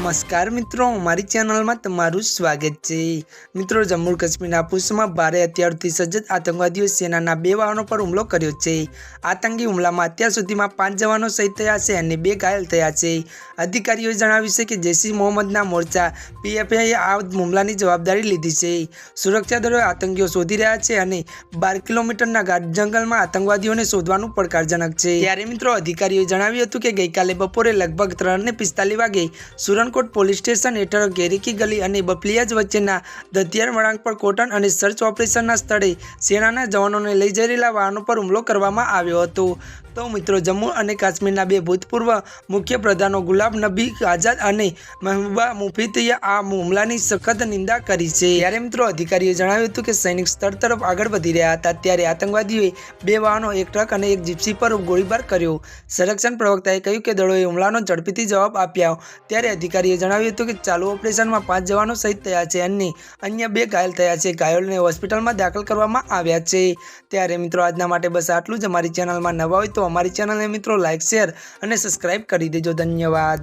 नमस्कार मित्रों, हमारी चैनल में तमारू स्वागत है। मित्रों, जम्मू काश्मीर पुंछ में भारे हथियारों सज्ज आतंकवादीओ सेना 2 वाहनों पर हुमलो कर्यो छे। आतंकी हुमला में अत्यार सुधीमां 5 जवानों शहीद थया छे अने 2 घायल थया छे। अधिकारीओए जणाव्युं छे के जैश-ए-मोहम्मदना मोर्चा पीएफआईए आ हुमलानी जवाबदारी लीधी छे। सुरक्षा दळोए आतंकीओ शोधी रह्या छे अने 12 किलोमीटरना गाढ जंगलमां आतंकवादीओने शोधवानुं પડકારજનક છે। त्यारे मित्रों, अधिकारीओए जणाव्युं हतुं के गईकाले बपोरे लगभग 3:45 वागे सुरनकोट पोलीस स्टेशन हेठळ गेरीकी गली और बफलियाज वच्चेना दतियार वळांक पर कोटन और सर्च ऑपरेशनना स्थळे सेनाना जवानोने लई जई रहेला वाहनों पर हुमलो करवामां આવ્યો હતો। तो मित्रों, जम्मू और काश्मीरना 2 भूतपूर्व मुख्य प्रधानों गुलाम नबी आजाद और महबूबा मुफ्तीए आ हुमलानी सखत निंदा करी छे। त्यारे मित्रों, अधिकारीओए जणाव्युं हतुं के सैनिक स्थळ तरफ आगळ वधी रह्या हता त्यारे आतंकवादीओए 2 वाहनों, एक ट्रक और एक जीप्सी पर गोळीबार कर्यो। संरक्षण प्रवक्ताए કહ્યું કે દળોએ હુમલાનો ઝડપીથી જવાબ આપ્યો। ત્યારે अधिकारीએ જણાવ્યું હતું કે ચાલુ ઓપરેશનમાં 5 જવાનો શહીદ થયા છે અને અન્ય 2 ઘાયલ થયા છે। ઘાયલોને હોસ્પિટલમાં દાખલ કરવામાં આવ્યા છે। ત્યારે મિત્રો, આજના માટે બસ આટલું જ। અમારી ચેનલમાં નવા હોય તો અમારી ચેનલને મિત્રો લાઇક, શેર અને સબસ્ક્રાઇબ કરી દેજો। ધન્યવાદ।